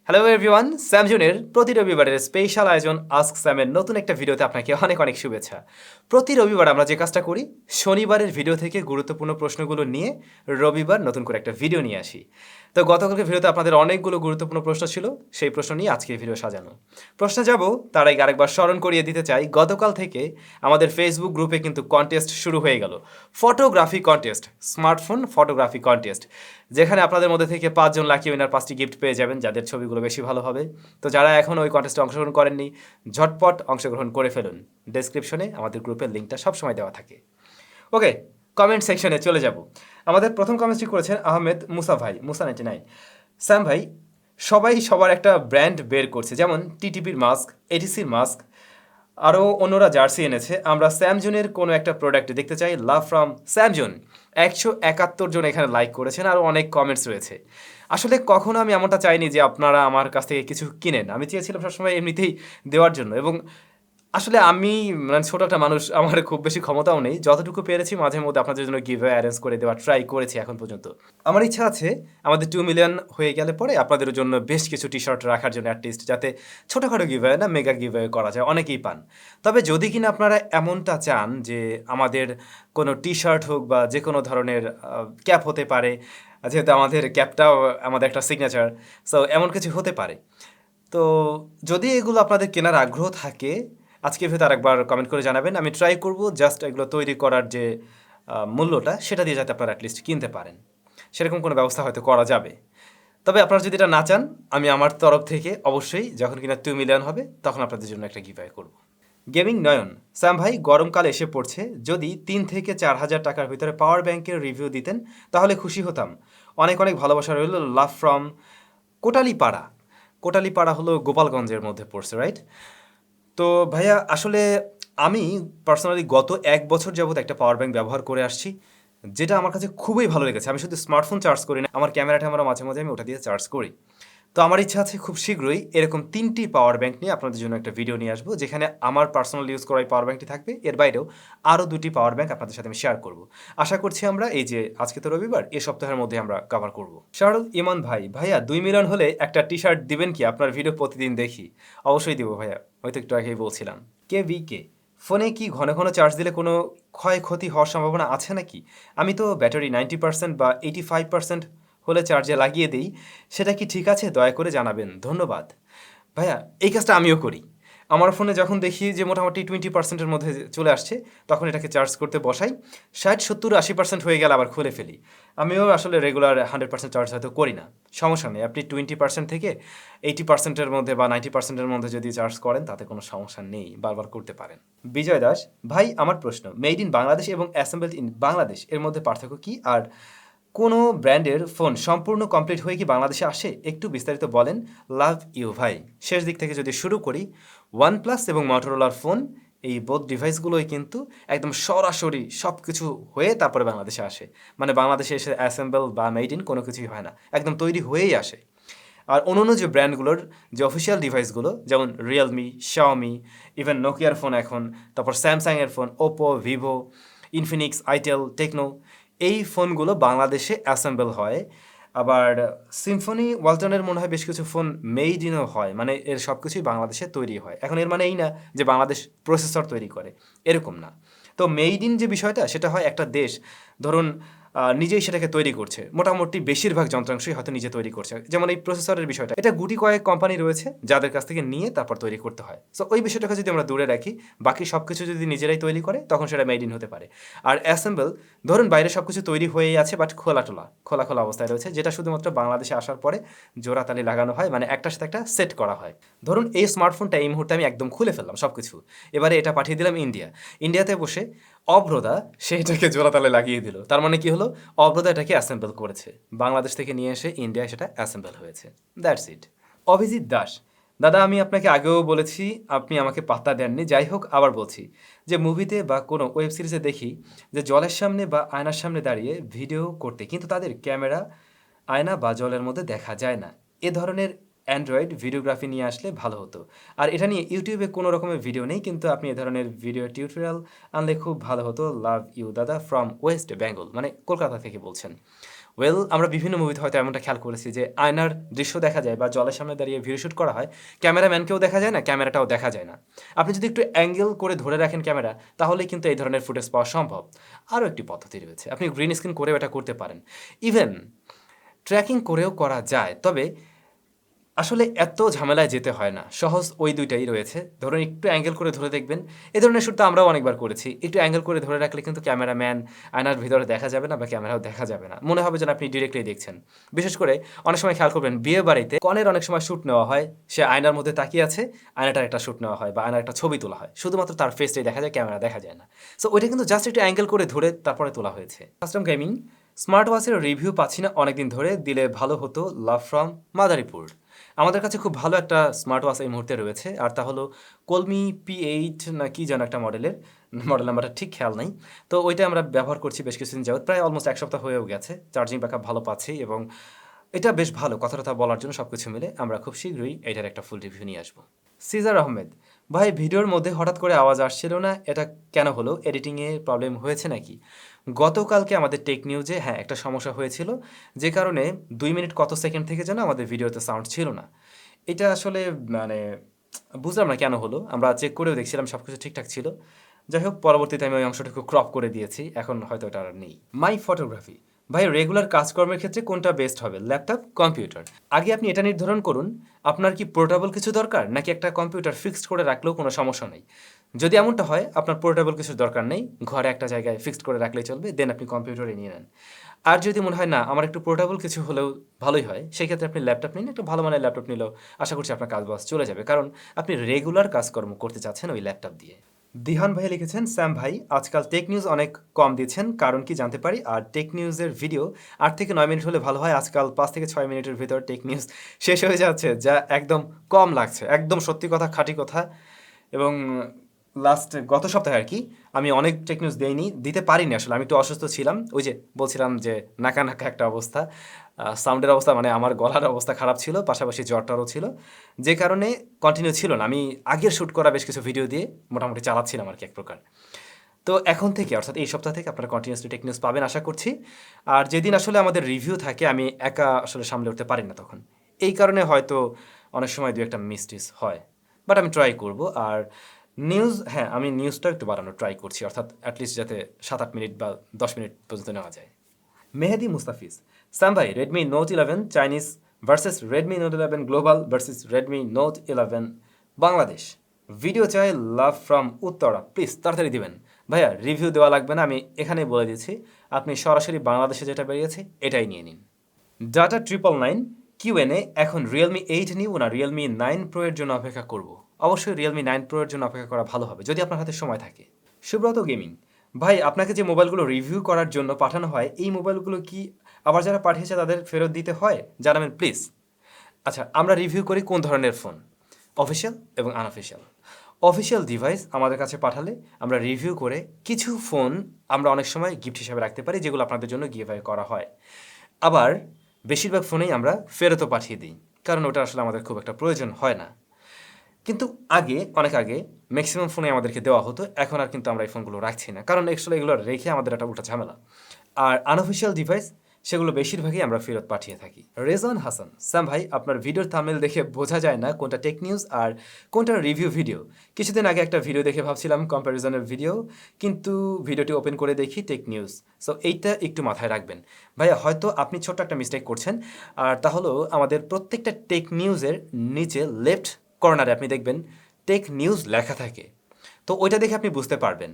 Hello everyone, স্যামজনের প্রতি রবিবারের special আয়োজন আস্ক স্যামের নতুন একটা ভিডিওতে আপনাকে অনেক অনেক শুভেচ্ছা। প্রতি রবিবার আমরা যে কাজটা করি, শনিবারের ভিডিও থেকে গুরুত্বপূর্ণ প্রশ্নগুলো নিয়ে রবিবার নতুন করে একটা ভিডিও নিয়ে আসি। তো গতকালকে ভিডিওতে আপনাদের অনেকগুলো গুরুত্বপূর্ণ প্রশ্ন ছিল, সেই প্রশ্ন নিয়ে আজকে ভিডিও সাজানো। প্রশ্নে যাব তার আগে আরেকবার স্মরণ করিয়ে দিতে চাই, গতকাল থেকে আমাদের ফেসবুক গ্রুপে কিন্তু কন্টেস্ট শুরু হয়ে গেল। Photography contest, smartphone photography contest, যেখানে আপনাদের মধ্যে থেকে 5 জন লাকি উইনার 5টি গিফট পেয়ে যাবেন, যাদের ছবিগুলো বেশি ভালো হবে। তো যারা এখন ওই কন্টেস্টে অংশগ্রহণ করেননি, ঝটপট অংশগ্রহণ করে ফেলুন। ডেসক্রিপশনে আমাদের গ্রুপের লিঙ্কটা সবসময় দেওয়া থাকে। ওকে, কমেন্ট সেকশনে চলে যাব। আমাদের প্রথম কমেন্টটি করেছেন আহমেদ মুসা ভাই, মুসা 99। স্যাম ভাই, সবাই সবার একটা ব্র্যান্ড বের করছে, যেমন টিটিপির মাস্ক, এটিসির মাস্ক, আরও অন্যরা জার্সি এনেছে। আমরা স্যামজনের কোনো একটা প্রোডাক্ট দেখতে চাই। Love from স্যামজন। 171 জন এখানে লাইক করেছেন, আরও অনেক কমেন্টস রয়েছে। আসলে কখনো আমি এমনটা চাইনি যে আপনারা আমার কাছ থেকে কিছু কিনেন। আমি চেয়েছিলাম সবসময় এমনিতেই দেওয়ার জন্য। এবং আসলে আমি মানে ছোট একটা মানুষ, আমার খুব বেশি ক্ষমতাও নেই। যতটুকু পেরেছি মাঝে মধ্যে আপনাদের জন্য গিভ অ্যারেঞ্জ করে দেওয়ার ট্রাই করেছি এখন পর্যন্ত। আমার ইচ্ছা আছে আমাদের 2 মিলিয়ন হয়ে গেলে পরে আপনাদের জন্য বেশ কিছু টি শার্ট রাখার জন্য, অ্যাটলিস্ট যাতে ছোটোখাটো গিভ না, মেগা গিভ করা যায়, অনেকেই পান। তবে যদি কিনা আপনারা এমনটা চান যে আমাদের কোনো টি শার্ট হোক বা যে কোনো ধরনের ক্যাপ হতে পারে, যেহেতু আমাদের ক্যাপটাও আমাদের একটা সিগনেচার, সো এমন কিছু হতে পারে। তো যদি এগুলো আপনাদের কেনার আগ্রহ থাকে, আজকের ভেতর আরেকবার কমেন্ট করে জানাবেন। আমি ট্রাই করব জাস্ট এগুলো তৈরি করার যে মূল্যটা, সেটা দিয়ে যাতে আপনারা অ্যাটলিস্ট কিনতে পারেন, সেরকম কোনো ব্যবস্থা হয়তো করা যাবে। তবে আপনারা যদি এটা না চান, আমি আমার তরফ থেকে অবশ্যই যখন কিনা 2 মিলিয়ন হবে তখন আপনাদের জন্য একটা গিভ করব। গেমিং নয়ন, স্যাম ভাই গরমকাল এসে পড়ছে, যদি 3 থেকে 4 হাজার টাকার ভিতরে পাওয়ার ব্যাংকের রিভিউ দিতেন তাহলে খুশি হতাম। অনেক অনেক ভালোবাসা রইল। Love from Kotalipara. কোটালীপাড়া হলো গোপালগঞ্জের মধ্যে পড়ছে, রাইট? তো ভাইয়া, আসলে আমি পার্সোনালি গত 1 বছর যাবত একটা পাওয়ার ব্যাংক ব্যবহার করে আসছি, যেটা আমার কাছে খুবই ভালো লেগেছে। আমি শুধু স্মার্টফোন চার্জ করি না, আমার ক্যামেরাটা আমরা মাঝে মাঝে আমি ওটা দিয়ে চার্জ করি। তো আমার ইচ্ছা আছে খুব শীঘ্রই এরকম 3টি পাওয়ার ব্যাংক নিয়ে আপনাদের জন্য একটা ভিডিও নিয়ে আসবো, যেখানে আমার পার্সোনাল ইউজ করা এই পাওয়ার ব্যাংকটি থাকবে। এর বাইরেও আরও 2টি পাওয়ার ব্যাংক আপনাদের সাথে আমি শেয়ার করব। আশা করছি আমরা এই যে আজকে তো রবিবার, এই সপ্তাহের মধ্যে আমরা কভার করব। শাহরুল ইমান ভাই, ভাইয়া 2 মিলিয়ন হলে একটা টি শার্ট দিবেন কি? আপনার ভিডিও প্রতিদিন দেখি। অবশ্যই দিব ভাইয়া, হয়তো একটু আগেই বলছিলাম। কে ফোনে কি ঘন ঘন চার্জ দিলে কোনো ক্ষয়ক্ষতি হওয়ার সম্ভাবনা আছে নাকি? আমি তো ব্যাটারি 90% বা 85% হলে চার্জে লাগিয়ে দিই, সেটা কি ঠিক আছে? দয়া করে জানাবেন, ধন্যবাদ। ভাইয়া, এই কাজটা আমিও করি। আমার ফোনে যখন দেখি যে মোটামুটি 20%-এর মধ্যে চলে আসছে, তখন এটাকে চার্জ করতে বসাই। 60, 70, 80% হয়ে গেলে আবার খুলে ফেলি। আমিও আসলে রেগুলার 100% চার্জ হয়তো করি না। সমস্যা নেই, আপনি 20% থেকে 80%-এর মধ্যে বা 90%-এর মধ্যে যদি চার্জ করেন, তাতে কোনো সমস্যা নেই, বারবার করতে পারেন। বিজয় দাস, ভাই আমার প্রশ্ন, মেড ইন বাংলাদেশ এবং অ্যাসেম্বলড ইন বাংলাদেশ এর মধ্যে পার্থক্য কী? আর কোনো ব্র্যান্ডের ফোন সম্পূর্ণ কমপ্লিট হয়ে কি বাংলাদেশে আসে? একটু বিস্তারিত বলেন। লাভ ইউ ভাই। শেষ দিক থেকে যদি শুরু করি, ওয়ানপ্লাস এবং মটোরোলার ফোন, এই বোথ ডিভাইসগুলোই কিন্তু একদম সরাসরি সব কিছু হয়ে তারপরে বাংলাদেশে আসে। মানে বাংলাদেশে এসে অ্যাসেম্বল বা মেড ইন কোনো কিছুই হয় না, একদম তৈরি হয়েই আসে। আর অন্যান্য যে ব্র্যান্ডগুলোর যে অফিসিয়াল ডিভাইসগুলো, যেমন রিয়েলমি, শাওমি, ইভেন নোকিয়ার ফোন এখন, তারপর স্যামসাংয়ের phone, Oppo, Vivo, Infinix, itel, Tecno, এই ফোনগুলো বাংলাদেশে অ্যাসেম্বল হয়। আবার সিম্ফনি, ওয়ালটনের মনে হয় বেশ কিছু ফোন মেড ইনও হয়, মানে এর সব কিছুই বাংলাদেশে তৈরি হয়। এখন এর মানে এই না যে বাংলাদেশ প্রসেসর তৈরি করে, এরকম না। তো মেড ইন যে বিষয়টা, সেটা হয় একটা দেশ ধরুন নিজেই সেটাকে তৈরি করছে, মোটামুটি বেশিরভাগ যন্ত্রাংশই হয়তো নিজে তৈরি করছে। যেমন এই প্রসেসরের বিষয়টা, এটা গুটি কয়েক কোম্পানি রয়েছে যাদের কাছ থেকে নিয়ে তারপর তৈরি করতে হয়। সো ওই বিষয়টাকে যদি আমরা দূরে রাখি, বাকি সব কিছু যদি নিজেরাই তৈরি করে, তখন সেটা মেড ইন হতে পারে। আর অ্যাসেম্বল, ধরুন বাইরে সব কিছু তৈরি হয়েই আছে, বাট খোলা খোলা অবস্থায় রয়েছে, যেটা শুধুমাত্র বাংলাদেশে আসার পরে জোড়াতালি লাগানো হয়, মানে একটার সাথে একটা সেট করা হয়। ধরুন এই স্মার্টফোনটা এই মুহূর্তে আমি একদম খুলে ফেললাম সব কিছু, এবারে এটা পাঠিয়ে দিলাম ইন্ডিয়াতে বসে অভ্রদা সেটাকে জোড়াতালে লাগিয়ে দিল। তার মানে কি হলো? অভ্রদা এটাকে অ্যাসেম্বল করেছে, বাংলাদেশ থেকে নিয়ে এসে ইন্ডিয়ায় সেটা অ্যাসেম্বল হয়েছে। That's it. অভিজিৎ দাস, দাদা আমি আপনাকে আগেও বলেছি, আপনি আমাকে পাত্তা দেননি। যাই হোক, আবার বলছি যে মুভিতে বা কোনো ওয়েব সিরিজে দেখি যে জলের সামনে বা আয়নার সামনে দাঁড়িয়ে ভিডিও করতে, কিন্তু তাদের ক্যামেরা আয়না বা জলের মধ্যে দেখা যায় না। এ ধরনের অ্যান্ড্রয়েড ভিডিওগ্রাফি নিয়ে আসলে ভালো হতো। আর এটা নিয়ে ইউটিউবে কোনো রকমের ভিডিও নেই, কিন্তু আপনি এ ধরনের ভিডিও টিউটোরিয়াল আনলে খুব ভালো হতো। লাভ ইউ দাদা ফ্রম ওয়েস্ট বেঙ্গল, মানে কলকাতা থেকে বলছেন। ওয়েল, আমরা বিভিন্ন মুভিতে হয়তো এমনটা খেয়াল করেছি যে আয়নার দৃশ্য দেখা যায় বা জলের সামনে দাঁড়িয়ে ভিডিও শুট করা হয়, ক্যামেরাম্যানকেও দেখা যায় না, ক্যামেরাটাও দেখা যায় না। আপনি যদি একটু অ্যাঙ্গেল করে ধরে রাখেন ক্যামেরা, তাহলেই কিন্তু এই ধরনের ফুটেজ পাওয়া সম্ভব। আরও একটি পদ্ধতি রয়েছে, আপনি গ্রিন স্ক্রিন করেও এটা করতে পারেন। ইভেন ট্র্যাকিং করেও করা যায়, তবে আসলে এত ঝামেলায় যেতে হয় না। সহজ ওই ২টাই রয়েছে। ধরুন একটু অ্যাঙ্গেল করে ধরে দেখবেন। এ ধরনের শ্যুট তো আমরাও অনেকবার করেছি। একটু অ্যাঙ্গেল করে ধরে রাখলে কিন্তু ক্যামেরাম্যান আয়নার ভিতরে দেখা যাবে না বা ক্যামেরাও দেখা যাবে না। মনে হবে যেন আপনি ডিরেক্টলি দেখছেন। বিশেষ করে অনেক সময় খেয়াল করবেন বিয়েবাড়িতে কনের অনেক সময় শ্যুট নেওয়া হয়। সে আয়নার মধ্যে তাকিয়ে আছে, আয়নাটার একটা শ্যুট নেওয়া হয় বা আয়নার একটা ছবি তোলা হয়। শুধুমাত্র তার ফেসটাই দেখা যায়, ক্যামেরা দেখা যায় না। সো ওইটা কিন্তু জাস্ট একটু অ্যাঙ্গেল করে ধরে তারপরে তোলা হয়েছে। কাস্টম গেমিং স্মার্ট ওয়াচের রিভিউ পাচ্ছি না অনেকদিন ধরে, দিলে ভালো হতো। Love from Madaripur. আমাদের কাছে খুব ভালো একটা স্মার্ট ওয়াচ এই মুহূর্তে রয়েছে, আর তা হলো কলমি P8 না কি যেন একটা মডেলের, মডেল নাম্বারটা ঠিক খেয়াল নাই। তো ওইটা আমরা ব্যবহার করছি বেশ কিছুদিন যাবত, প্রায় অলমোস্ট ১ সপ্তাহ হয়েও গেছে। চার্জিং ব্যাকআপ ভালো পাচ্ছি এবং এটা বেশ ভালো। কথা টথা বলার জন্য সব কিছু মিলে আমরা খুব শীঘ্রই এটার একটা ফুল রিভিউ নিয়ে আসবো। সিজার আহমেদ ভাই, ভিডিওর মধ্যে হঠাৎ করে আওয়াজ আসছিল না, এটা কেন হলো? এডিটিংয়ে প্রবলেম হয়েছে নাকি? গতকালকে আমাদের টেক নিউজে হ্যাঁ একটা সমস্যা হয়েছিল, যে কারণে ২ মিনিট কত সেকেন্ড থেকে যেন আমাদের ভিডিওতে সাউন্ড ছিল না। এটা আসলে মানে বুঝলাম না কেন হলো। আমরা চেক করেও দেখছিলাম সব কিছু ঠিকঠাক ছিল। যাই হোক, পরবর্তীতে আমি ওই অংশটুকু ক্রপ করে দিয়েছি। এখন হয়তো এটা আর নেই। মাই ফটোগ্রাফি ভাই, রেগুলার কাজকর্মের ক্ষেত্রে কোনটা বেস্ট হবে, ল্যাপটপ, কম্পিউটার? আগে আপনি এটা নির্ধারণ করুন আপনার কি পোর্টেবল কিছু দরকার, নাকি একটা কম্পিউটার ফিক্সড করে রাখলেও কোনো সমস্যা নেই। যদি এমনটা হয় আপনার পোর্টেবল কিছু দরকার নেই, ঘরে একটা জায়গায় ফিক্সড করে রাখলেই চলবে, দেন আপনি কম্পিউটারে নিয়ে নেন। আর যদি মনে হয় না আমার একটু পোর্টেবল কিছু হলেও ভালোই হয়, সেই ক্ষেত্রে আপনি ল্যাপটপ নিন। একটু ভালো মানের ল্যাপটপ নিলেও আশা করছি আপনার কাজ বাজ চলে যাবে, কারণ আপনি রেগুলার কাজকর্ম করতে চাচ্ছেন ওই ল্যাপটপ দিয়ে। দিহান ভাই লিখেছেন, স্যাম ভাই আজকাল টেক নিউজ অনেক কম দিচ্ছেন, কারণ কি জানতে পারি? আর টেক নিউজের ভিডিও ৮ থেকে ৯ মিনিট হলে ভালো হয়, আজকাল ৫ থেকে ৬ মিনিটের ভিতর টেক নিউজ শেষ হয়ে যাচ্ছে, যা একদম কম লাগছে। একদম সত্যি কথা, খাঁটি কথা। এবং গত সপ্তাহে আর কি আমি অনেক টেক নিউজ দিতে পারিনি আসলে। আমি একটু অসুস্থ ছিলাম, ওই যে বলছিলাম যে নাকা নাকা একটা অবস্থা, সাউন্ডের অবস্থা, মানে আমার গলার অবস্থা খারাপ ছিল, পাশাপাশি জ্বরটারও ছিল, যে কারণে কন্টিনিউ ছিল না। আমি আগের শ্যুট করা বেশ কিছু ভিডিও দিয়ে মোটামুটি চালাচ্ছিলাম আর কি এক প্রকার। তো এখন থেকে অর্থাৎ এই সপ্তাহ থেকে আপনারা কন্টিনিউসলি টেক নিউজ পাবেন আশা করছি। আর যেদিন আসলে আমাদের রিভিউ থাকে আমি একা আসলে সামলে উঠতে পারি না তখন, এই কারণে হয়তো অনেক সময় দু একটা মিস্টেক হয়, বাট আমি ট্রাই করব। আর নিউজ, হ্যাঁ আমি নিউজটা একটু বাড়ানোর ট্রাই করছি, অর্থাৎ অ্যাটলিস্ট যাতে ৭-৮ মিনিট বা ১০ মিনিট পর্যন্ত নেওয়া যায়। মেহেদি মুস্তাফিজ, স্যাম ভাই Redmi note 11 Chinese versus Redmi note 11 global versus Redmi note 11 Bangladesh. Video চাই, লাভ ফ্রম উত্তরা, প্লিজ তাড়াতাড়ি দিবেন। ভাইয়া রিভিউ দেওয়া লাগবে না, আমি এখানেই বলে দিচ্ছি, আপনি সরাসরি বাংলাদেশে যেটা বেরিয়েছে এটাই নিয়ে নিন। ডাটা 999 কিউএনএ, এখন রিয়েলমি 8 নিব না রিয়েলমি 9 প্রো এর জন্য অপেক্ষা করব? অবশ্যই রিয়েলমি 9 প্রো এর জন্য অপেক্ষা করা ভালো হবে যদি আপনার হাতে সময় থাকে। সুব্রত গেমিং ভাই, আপনাকে যে মোবাইলগুলো রিভিউ করার জন্য পাঠানো হয়, এই মোবাইলগুলো কি আবার যারা পাঠিয়েছে তাদের ফেরত দিতে হয়? জানাবেন প্লিজ। আচ্ছা, আমরা রিভিউ করি কোন ধরনের ফোন, অফিসিয়াল এবং আনঅফিসিয়াল। অফিসিয়াল ডিভাইস আমাদের কাছে পাঠালে আমরা রিভিউ করে কিছু ফোন আমরা অনেক সময় গিফট হিসাবে রাখতে পারি, যেগুলো আপনাদের জন্য গিভঅ্যাওয়ে করা হয়। আবার বেশিরভাগ ফোনেই আমরা ফেরতও পাঠিয়ে দিই, কারণ ওটা আসলে আমাদের খুব একটা প্রয়োজন হয় না। কিন্তু অনেক আগে ম্যাক্সিমাম ফোনে আমাদেরকে দেওয়া হতো, এখন আর কিন্তু আমরা এই ফোনগুলো রাখছি না, কারণ আসলে এগুলো রেখে আমাদের একটা উল্টা ঝামেলা। আর আনঅফিসিয়াল ডিভাইস সেগুলো বেশিরভাগই আমরা ফেরত পাঠিয়ে থাকি। রেজান হাসান, স্যাম ভাই আপনার ভিডিওর থাম্বনেল দেখে বোঝা যায় না কোনটা টেক নিউজ আর কোনটা রিভিউ ভিডিও। কিছুদিন আগে একটা ভিডিও দেখে ভাবছিলাম কম্প্যারিজনের ভিডিও, কিন্তু ভিডিওটি ওপেন করে দেখি টেক নিউজ। সো এইটা একটু মাথায় রাখবেন ভাইয়া, হয়তো আপনি ছোট্ট একটা মিস্টেক করছেন। আর তা হলো আমাদের প্রত্যেকটা টেক নিউজের নিচে লেফট কর্নারে আপনি দেখবেন টেক নিউজ লেখা থাকে, তো ওইটা দেখে আপনি বুঝতে পারবেন।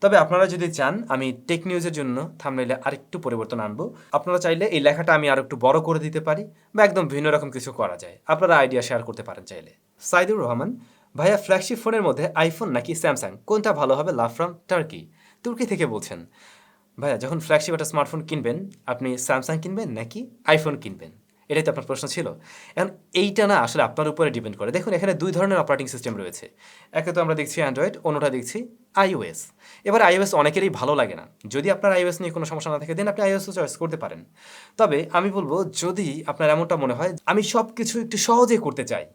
তবে আপনারা যদি চান আমি টেক নিউজের জন্য থাম্বনেইলে আরেকটু পরিবর্তন আনবো, আপনারা চাইলে এই লেখাটা আমি আর একটু বড় করে দিতে পারি বা একদম ভিন্ন রকম কিছু করা যায়, আপনারা আইডিয়া শেয়ার করতে পারেন চাইলে। সাইদুর রহমান ভাইয়া, ফ্ল্যাগশিপ ফোনের মধ্যে আইফোন নাকি স্যামসাং কোনটা ভালো হবে? লাভ ফ্রম টার্কি, তুর্কি থেকে বলছেন। ভাইয়া যখন ফ্ল্যাগশিপ একটা স্মার্টফোন কিনবেন আপনি স্যামসাং কিনবেন নাকি আইফোন কিনবেন, এটাই তো আপনার প্রশ্ন ছিল। এখন এইটা না আসলে আপনার উপরে ডিপেন্ড করে। দেখুন এখানে দুই ধরনের অপারেটিং সিস্টেম রয়েছে, একে তো আমরা দেখছি অ্যান্ড্রয়েড, অন্যটা দেখছি আইওএস। এবার আইওএস অনেকেরই ভালো লাগে না, যদি আপনার আইওএস নিয়ে কোনো সমস্যা না থাকে দেন আপনি আইওএসও চয়েস করতে পারেন। তবে আমি বলবো যদি আপনার এমনটা মনে হয় আমি সব কিছু একটু সহজেই করতে চাই,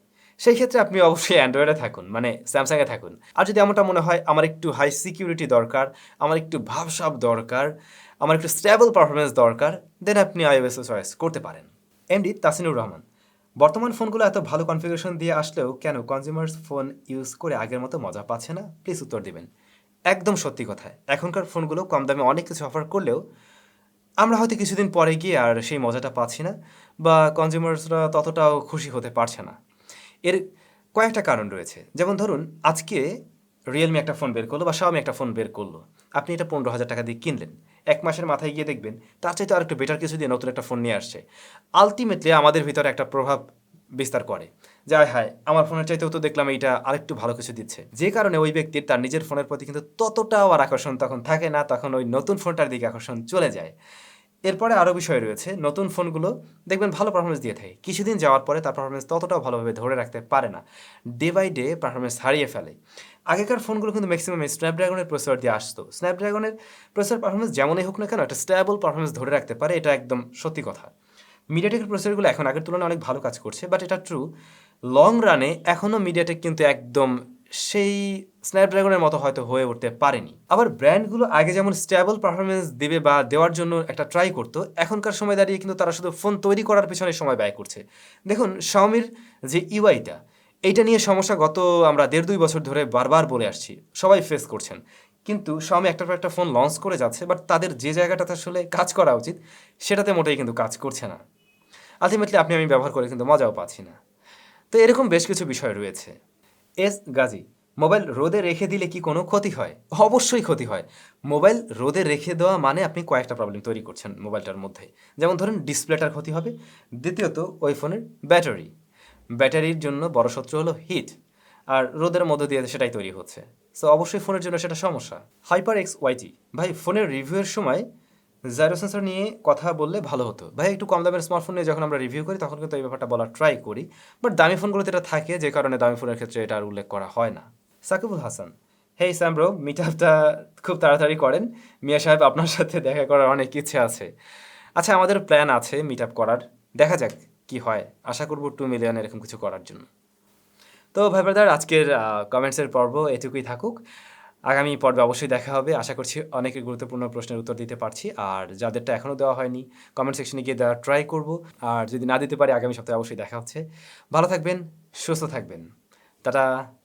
সেই ক্ষেত্রে আপনি অবশ্যই অ্যান্ড্রয়েডে থাকুন, মানে স্যামসাংয়ে থাকুন। আর যদি এমনটা মনে হয় আমার একটু হাই সিকিউরিটি দরকার, আমার একটু ভাবসাব দরকার, আমার একটু স্টেবল পারফরম্যান্স দরকার, দেন আপনি iOS চয়েস করতে পারেন। এমডি তাসিনুর রহমান, বর্তমান ফোনগুলো এত ভালো কনফিগারেশন দিয়ে আসলেও কেন কনজিউমার্স ফোন ইউজ করে আগের মতো মজা পাচ্ছে না? প্লিজ উত্তর দিবেন। একদম সত্যি কথা। এখনকার ফোনগুলো কম দামে অনেক কিছু অফার করলেও আমরা হয়তো কিছুদিন পরে গিয়ে আর সেই মজাটা পাচ্ছি না, বা কনজিউমার্সরা ততটাও খুশি হতে পারছে না। এর কয়েকটা কারণ রয়েছে। যেমন ধরুন, আজকে রিয়েলমি একটা ফোন বের করলো বা শাওমি একটা ফোন বের করলো। আপনি এটা 15,000 টাকা দিয়ে কিনলেন। 1 মাসের মাথায় গিয়ে দেখবেন তার চাইতে আরেকটু বেটার কিছু দিয়ে নতুন একটা ফোন নিয়ে আসছে। আল্টিমেটলি আমাদের ভিতরে একটা প্রভাব বিস্তার করে যে, আয় হায়! আমার ফোনের চাইতেও তো দেখলাম এইটা আরেকটু ভালো কিছু দিচ্ছে। যে কারণে ওই ব্যক্তির তার নিজের ফোনের প্রতি কিন্তু ততটাও আর আকর্ষণ তখন থাকে না, তখন ওই নতুন ফোনটার দিকে আকর্ষণ চলে যায়। এরপরে আরও বিষয় রয়েছে, নতুন ফোনগুলো দেখবেন ভালো পারফরমেন্স দিয়ে থাকে। কিছুদিন যাওয়ার পরে তার পারফরমেন্স ততটাও ভালোভাবে ধরে রাখতে পারে না। ডে বাই ডে পারফরমেন্স হারিয়ে ফেলে। আগেকার ফোনগুলো কিন্তু ম্যাক্সিমাম স্ন্যাপড্রাগনের প্রসেসর দিয়ে আসতো। স্ন্যাপড্রাগনের প্রসেসর পারফরমেন্স যেমনই হোক না কেন, একটা স্টেবল পারফরমেন্স ধরে রাখতে পারে, এটা একদম সত্যি কথা। মিডিয়াটেকের প্রসেসরগুলো এখন আগের তুলনায় অনেক ভালো কাজ করছে, বাট এটা ট্রু। লং রানে এখনও মিডিয়াটেক কিন্তু একদম সেই স্ন্যাপড্রাগনের মতো হয়তো হয়ে উঠতে পারেনি। আবার ব্র্যান্ডগুলো আগে যেমন স্টেবল পারফরমেন্স দেবে বা দেওয়ার জন্য একটা ট্রাই করতো, এখনকার সময় দাঁড়িয়ে কিন্তু তারা শুধু ফোন তৈরি করার পেছনে সময় ব্যয় করছে। দেখুন, শাওমির যে ইউআইটা, এইটা নিয়ে সমস্যা গত আমরা 1.5-2 বছর ধরে বারবার বলে আসছি, সবাই ফেস করছেন। কিন্তু শাওমি একটার পর একটা ফোন লঞ্চ করে যাচ্ছে, বাট তাদের যে জায়গাটাতে আসলে কাজ করা উচিত সেটাতে মোটেই কিন্তু কাজ করছে না। আলটিমেটলি আমি ব্যবহার করে কিন্তু মজাও পাচ্ছি না। তো এরকম বেশ কিছু বিষয় রয়েছে। এস গাজী, মোবাইল রোদে রেখে দিলে কি কোনো ক্ষতি হয়? অবশ্যই ক্ষতি হয়। মোবাইল রোদে রেখে দেওয়া মানে আপনি কয়েকটা প্রবলেম তৈরি করছেন মোবাইলটার মধ্যে। যেমন ধরুন, ডিসপ্লেটার ক্ষতি হবে। দ্বিতীয়ত, ওই ফোনের ব্যাটারি। ব্যাটারির জন্য বড় শত্রু হলো হিট। আর রোদের মধ্য দিয়ে সেটাই তৈরি হচ্ছে। সো অবশ্যই ফোনের জন্য সেটা সমস্যা। হাইপার এক্স ওয়াইটি, ভাই ফোনের রিভিউয়ের সময় জাইরো সেন্সর নিয়ে কথা বললে ভালো হতো। ভাই একটু কম দামের স্মার্টফোন নিয়ে যখন আমরা রিভিউ করি তখন কিন্তু এই ব্যাপারটা বলার ট্রাই করি, বাট দামি ফোনগুলোতে এটা থাকে, যে কারণে দামি ফোনের ক্ষেত্রে এটা আর উল্লেখ করা হয় না। সাকিবুল হাসান, হেই স্যাম ব্রো, মিট আপটা খুব তাড়াতাড়ি করেন। মিয়া সাহেব, আপনার সাথে দেখা করার অনেক ইচ্ছে আছে। আচ্ছা, আমাদের প্ল্যান আছে মিট আপ করার, দেখা যাক কি হয়। আশা করব 2 মিলিয়ন এরকম কিছু করার জন্য। তো ভাই ব্রাদার, আজকের কমেন্টসের পর্ব এটুকুই থাকুক। আগামী পর্বে অবশ্যই দেখা হবে। আশা করছি অনেকের গুরুত্বপূর্ণ প্রশ্নের উত্তর দিতে পারছি। আর যাদেরটা এখনও দেওয়া হয়নি, কমেন্ট সেকশনে গিয়ে দেওয়ার ট্রাই করব। আর যদি না দিতে পারি, আগামী সপ্তাহে অবশ্যই দেখা হচ্ছে। ভালো থাকবেন, সুস্থ থাকবেন। টাটা।